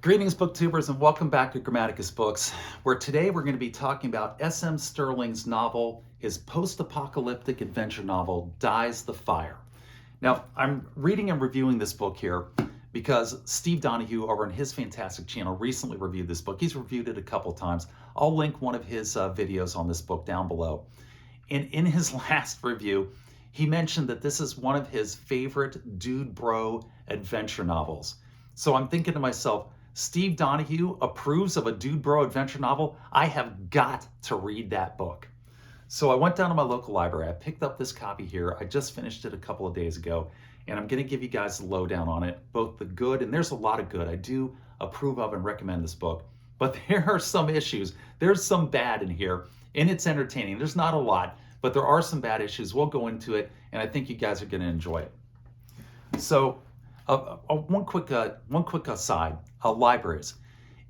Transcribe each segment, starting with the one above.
Greetings, booktubers, and welcome back to Grammaticus Books, where today we're going to be talking about S.M. Stirling's novel, his post-apocalyptic adventure novel, Dies the Fire. Now, I'm reading and reviewing this book here because Steve Donoghue over on his fantastic channel recently reviewed this book. He's reviewed it a couple times. I'll link one of his videos on this book down below. And in his last review, he mentioned that this is one of his favorite dude bro adventure novels. So I'm thinking to myself, Steve Donoghue approves of a dude bro adventure novel. I have got to read that book. So I went down to my local library. I picked up this copy here. I just finished it a couple of days ago, and I'm going to give you guys the lowdown on it, both the good, and there's a lot of good. I do approve of and recommend this book, but there are some issues. There's some bad in here, and it's entertaining. There's not a lot, but there are some bad issues. We'll go into it, and I think you guys are going to enjoy it. So one quick aside, libraries.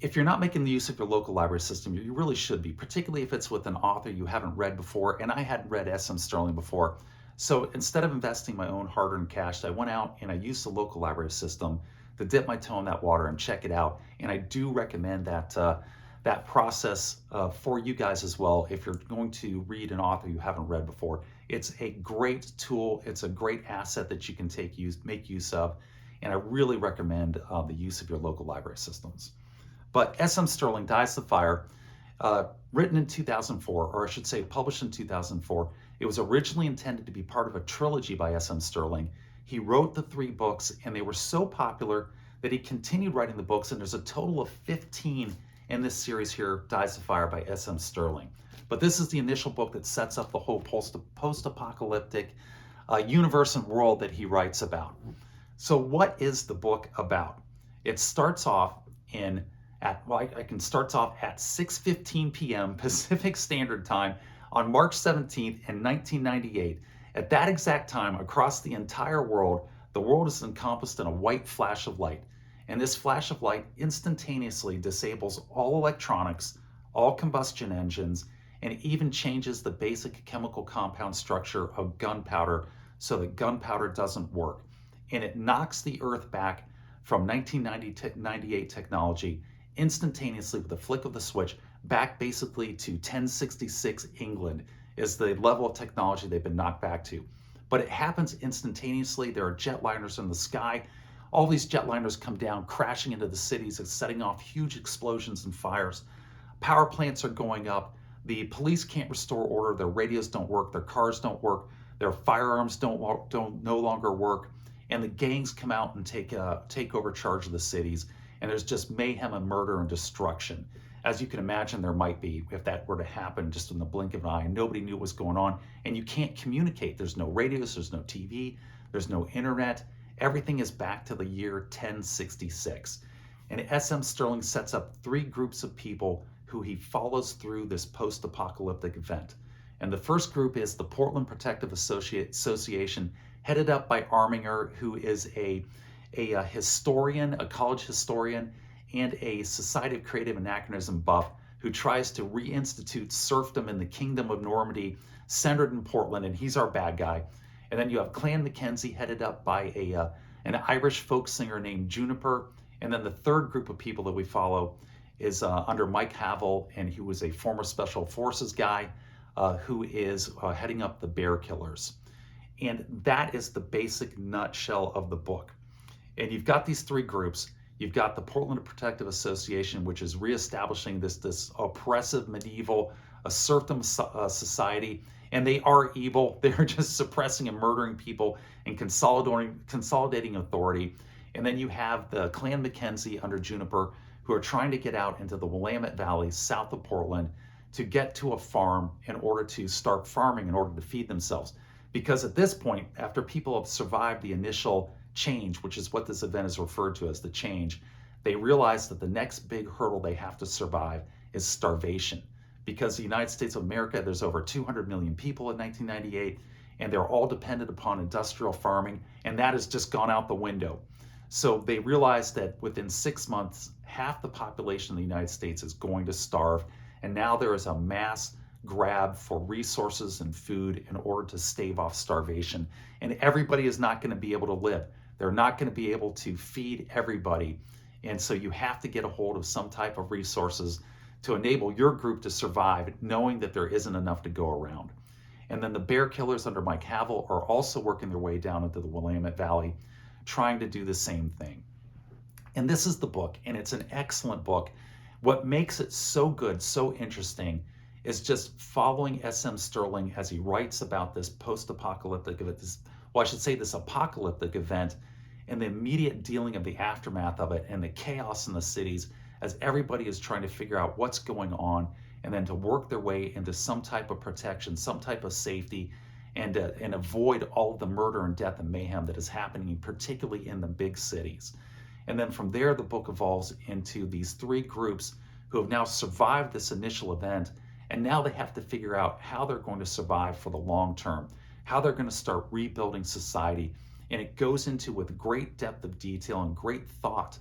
If you're not making the use of your local library system, you really should be, particularly if it's with an author you haven't read before, and I hadn't read S.M. Stirling before. So instead of investing my own hard-earned cash, I went out and I used the local library system to dip my toe in that water and check it out. And I do recommend that process for you guys as well if you're going to read an author you haven't read before. It's a great tool. It's a great asset that you can make use of. And I really recommend the use of your local library systems. But S.M. Stirling, Dies the Fire, written in 2004, or I should say published in 2004. It was originally intended to be part of a trilogy by S.M. Stirling. He wrote the 3 books, and they were so popular that he continued writing the books, and there's a total of 15 in this series here, Dies the Fire by S.M. Stirling. But this is the initial book that sets up the whole post-apocalyptic universe and world that he writes about. So what is the book about? It starts off at 6:15 p.m. Pacific Standard Time on March 17th in 1998. At that exact time, across the entire world, the world is encompassed in a white flash of light. And this flash of light instantaneously disables all electronics, all combustion engines, and even changes the basic chemical compound structure of gunpowder so that gunpowder doesn't work. And it knocks the Earth back from 1998 technology instantaneously with a flick of the switch back basically to 1066 England is the level of technology they've been knocked back to. But it happens instantaneously. There are jetliners in the sky. All these jetliners come down crashing into the cities and setting off huge explosions and fires. Power plants are going up. The police can't restore order. Their radios don't work. Their cars don't work. Their firearms no longer work. And the gangs come out and take over charge of the cities. And there's just mayhem and murder and destruction. As you can imagine, there might be if that were to happen just in the blink of an eye. Nobody knew what was going on. And you can't communicate. There's no radios. There's no TV. There's no internet. Everything is back to the year 1066. And S.M. Stirling sets up 3 groups of people who he follows through this post-apocalyptic event. And the first group is the Portland Protective Association, headed up by Arminger, who is a historian, a college historian, and a Society of Creative Anachronism buff who tries to reinstitute serfdom in the Kingdom of Normandy, centered in Portland, and he's our bad guy. And then you have Clan Mackenzie, headed up by an Irish folk singer named Juniper. And then the third group of people that we follow is under Mike Havel, and he was a former Special Forces guy who is heading up the Bear Killers. And that is the basic nutshell of the book. And you've got these 3 groups. You've got the Portland Protective Association, which is reestablishing this oppressive medieval serfdom society. And they are evil. They're just suppressing and murdering people and consolidating authority. And then you have the Clan Mackenzie under Juniper, who are trying to get out into the Willamette Valley south of Portland to get to a farm in order to start farming in order to feed themselves. Because at this point, after people have survived the initial change, which is what this event is referred to as the change, they realize that the next big hurdle they have to survive is starvation. Because the United States of America, there's over 200 million people in 1998, and they're all dependent upon industrial farming, and that has just gone out the window. So they realize that within 6 months, half the population of the United States is going to starve, and now there is a mass grab for resources and food in order to stave off starvation. And everybody is not going to be able to live. They're not going to be able to feed everybody And so you have to get a hold of some type of resources to enable your group to survive, knowing that there isn't enough to go around. And then the bear killers under Mike Havel are also working their way down into the Willamette Valley, trying to do the same thing. And this is the book, and it's an excellent book. What makes it so good, so interesting, is just following S.M. Stirling as he writes about this post-apocalyptic event, this apocalyptic event, and the immediate dealing of the aftermath of it and the chaos in the cities as everybody is trying to figure out what's going on and then to work their way into some type of protection, some type of safety, and avoid all of the murder and death and mayhem that is happening, particularly in the big cities. And then from there, the book evolves into these three groups who have now survived this initial event, and now they have to figure out how they're going to survive for the long term, how they're going to start rebuilding society. And it goes into, with great depth of detail and great thought,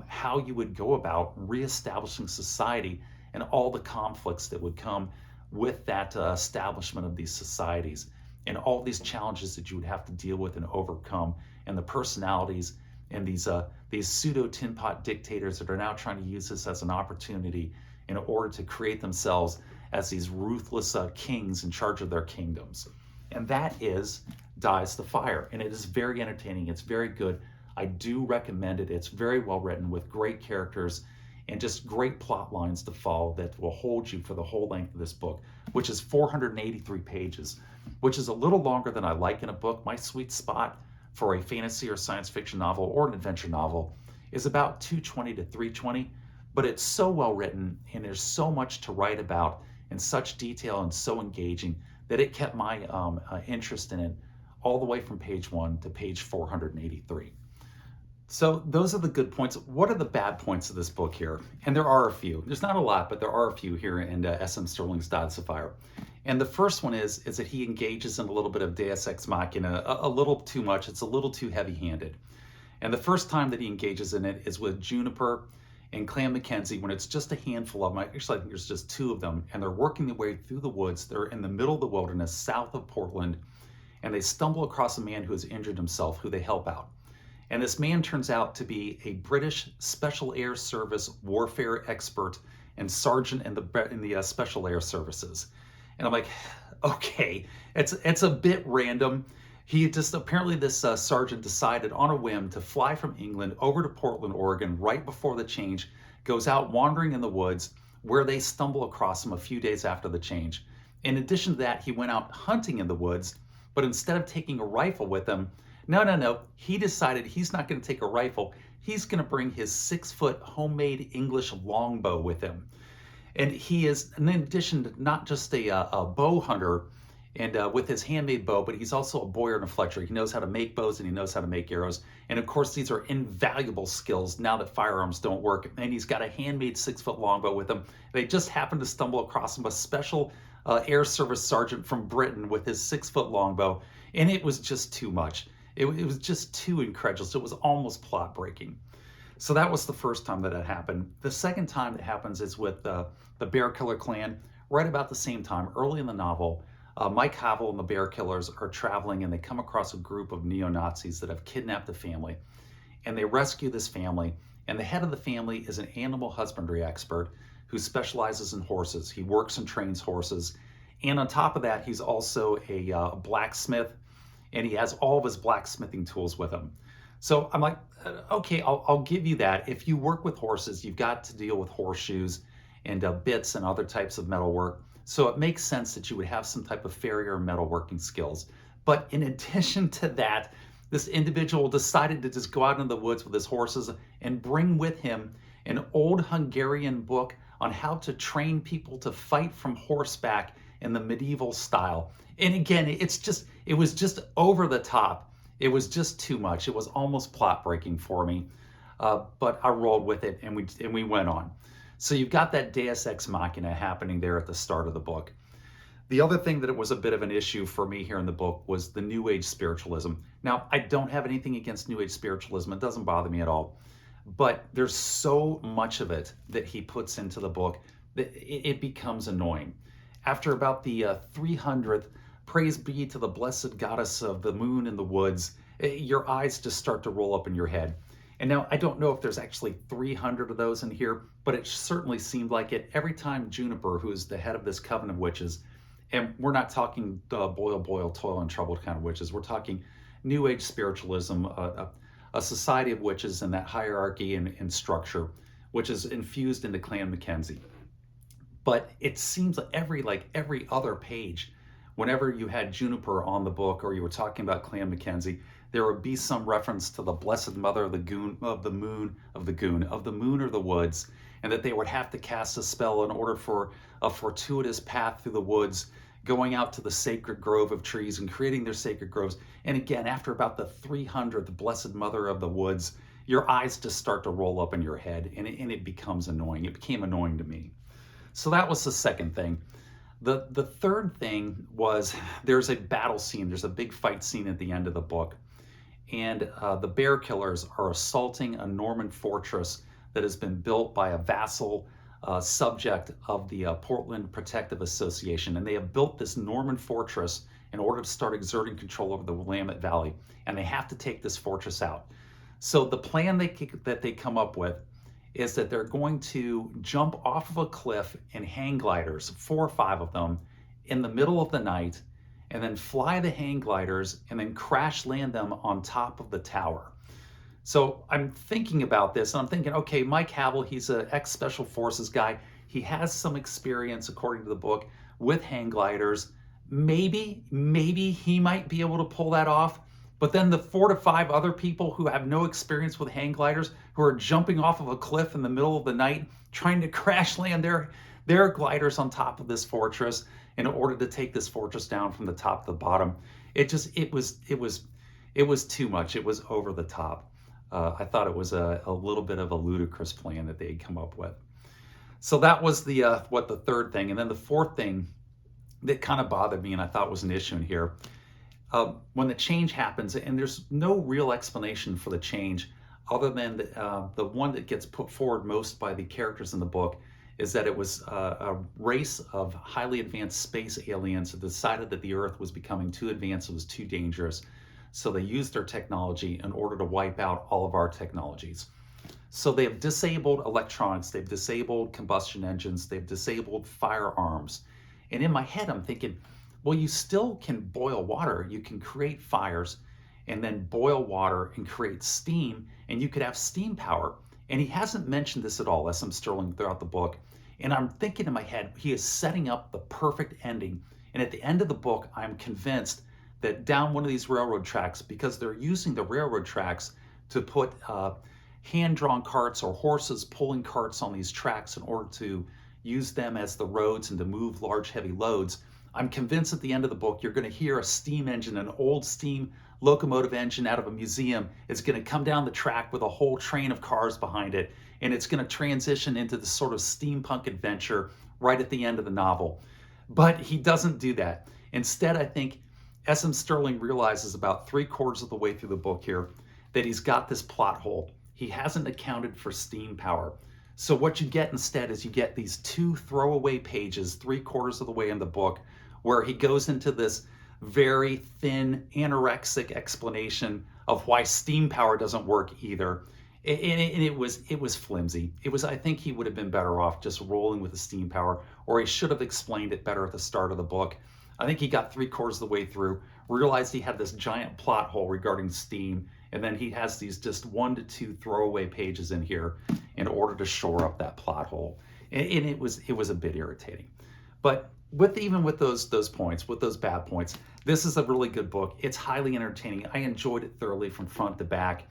how you would go about reestablishing society and all the conflicts that would come with that establishment of these societies, and all these challenges that you would have to deal with and overcome, and the personalities and these pseudo tin pot dictators that are now trying to use this as an opportunity in order to create themselves as these ruthless kings in charge of their kingdoms. And that is Dies the Fire. And it is very entertaining. It's very good. I do recommend it. It's very well written with great characters and just great plot lines to follow that will hold you for the whole length of this book, which is 483 pages, which is a little longer than I like in a book. My sweet spot for a fantasy or science fiction novel or an adventure novel is about 220 to 320, but it's so well written and there's so much to write about in such detail and so engaging that it kept my interest in it all the way from page 1 to page 483. So those are the good points. What are the bad points of this book here? And there are a few. There's not a lot, but there are a few here in S.M. Stirling's Dies the Fire. And the first one is that he engages in a little bit of Deus Ex Machina, a little too much. It's a little too heavy-handed. And the first time that he engages in it is with Juniper and Clan Mackenzie, when it's just a handful of them. Actually, I think there's just two of them, and they're working their way through the woods. They're in the middle of the wilderness, south of Portland, and they stumble across a man who has injured himself, who they help out. And this man turns out to be a British Special Air Service warfare expert and sergeant in the Special Air Services. And I'm like, okay, it's a bit random. He just, apparently this sergeant decided on a whim to fly from England over to Portland, Oregon, right before the change, goes out wandering in the woods, where they stumble across him a few days after the change. In addition to that, he went out hunting in the woods, but instead of taking a rifle with him, no, he decided he's not going to take a rifle. He's going to bring his 6-foot homemade English longbow with him. And he is, in addition to not just a bow hunter and with his handmade bow, but he's also a bowyer and a fletcher. He knows how to make bows and he knows how to make arrows. And of course, these are invaluable skills now that firearms don't work. And he's got a handmade 6-foot longbow with him. They just happened to stumble across him, a special air service sergeant from Britain with his 6-foot longbow. And it was just too much. It was just too incredulous. It was almost plot breaking. So that was the first time that it happened. The second time it happens is with the Bear Killer clan, right about the same time, early in the novel. Mike Havel and the Bear Killers are traveling and they come across a group of neo-Nazis that have kidnapped a family. And they rescue this family. And the head of the family is an animal husbandry expert who specializes in horses. He works and trains horses. And on top of that, he's also a blacksmith, and he has all of his blacksmithing tools with him. So I'm like, okay, I'll give you that. If you work with horses, you've got to deal with horseshoes and bits and other types of metalwork. So it makes sense that you would have some type of farrier metalworking skills. But in addition to that, this individual decided to just go out in the woods with his horses and bring with him an old Hungarian book on how to train people to fight from horseback in the medieval style. And again, it was just over the top. It was just too much. It was almost plot breaking for me, but I rolled with it and we went on. So you've got that Deus Ex Machina happening there at the start of the book. The other thing that it was a bit of an issue for me here in the book was the New Age spiritualism. Now, I don't have anything against New Age spiritualism. It doesn't bother me at all. But there's so much of it that he puts into the book that it becomes annoying. After about the 300th, praise be to the blessed goddess of the moon in the woods, your eyes just start to roll up in your head. And now I don't know if there's actually 300 of those in here, but it certainly seemed like it. Every time Juniper, who is the head of this coven of witches, and we're not talking boil, boil, toil, and trouble kind of witches. We're talking New Age spiritualism, a society of witches and that hierarchy and structure, which is infused into Clan Mackenzie. But it seems like every other page, whenever you had Juniper on the book or you were talking about Clan Mackenzie, there would be some reference to the Blessed Mother of the Goon, of the Moon, of the Goon, of the Moon or the Woods, and that they would have to cast a spell in order for a fortuitous path through the woods, going out to the sacred grove of trees and creating their sacred groves. And again, after about the 300th Blessed Mother of the Woods, your eyes just start to roll up in your head, and it becomes annoying. It became annoying to me. So that was the second thing. The third thing was there's a battle scene. There's a big fight scene at the end of the book. And the bear killers are assaulting a Norman fortress that has been built by a vassal subject of the Portland Protective Association. And they have built this Norman fortress in order to start exerting control over the Willamette Valley. And they have to take this fortress out. So the plan that they come up with is that they're going to jump off of a cliff in hang gliders, 4 or 5 of them, in the middle of the night, and then fly the hang gliders and then crash land them on top of the tower. So I'm thinking about this and I'm thinking, okay, Mike Havel, he's an ex-Special Forces guy. He has some experience, according to the book, with hang gliders. Maybe he might be able to pull that off. But then the 4 to 5 other people who have no experience with hang gliders, who are jumping off of a cliff in the middle of the night, trying to crash land their gliders on top of this fortress in order to take this fortress down from the top to the bottom. It was too much. It was over the top. I thought it was a little bit of a ludicrous plan that they had come up with. So that was the third thing. And then the fourth thing that kind of bothered me and I thought was an issue in here, when the change happens, and there's no real explanation for the change other than the one that gets put forward most by the characters in the book, is that it was a race of highly advanced space aliens that decided that the Earth was becoming too advanced, it was too dangerous. So they used their technology in order to wipe out all of our technologies. So they have disabled electronics, they've disabled combustion engines, they've disabled firearms. And in my head, I'm thinking, well, you still can boil water. You can create fires and then boil water and create steam, and you could have steam power. And he hasn't mentioned this at all, S.M. Stirling, throughout the book. And I'm thinking in my head, he is setting up the perfect ending. And at the end of the book, I'm convinced that down one of these railroad tracks, because they're using the railroad tracks to put hand-drawn carts or horses pulling carts on these tracks in order to use them as the roads and to move large, heavy loads. I'm convinced at the end of the book, you're going to hear a steam engine, an old steam locomotive engine out of a museum. It's going to come down the track with a whole train of cars behind it, and it's going to transition into this sort of steampunk adventure right at the end of the novel. But he doesn't do that. Instead, I think S.M. Stirling realizes about 3/4 of the way through the book here that he's got this plot hole. He hasn't accounted for steam power. So what you get instead is you get these 2 throwaway pages, 3/4 of the way in the book, where he goes into this very thin, anorexic explanation of why steam power doesn't work either. And it was flimsy. I think he would have been better off just rolling with the steam power, or he should have explained it better at the start of the book. I think he got 3/4 of the way through, realized he had this giant plot hole regarding steam, and then he has these just 1 to 2 throwaway pages in here in order to shore up that plot hole. And it was a bit irritating. But even with those points, with those bad points, this is a really good book. It's highly entertaining. I enjoyed it thoroughly from front to back.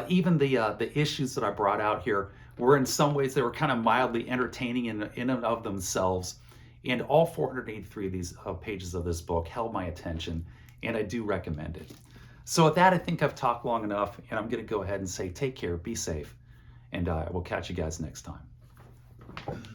Even the issues that I brought out here were, in some ways, they were kind of mildly entertaining in and of themselves. And all 483 of these pages of this book held my attention, and I do recommend it. So with that, I think I've talked long enough, and I'm going to go ahead and say take care, be safe, and we'll catch you guys next time.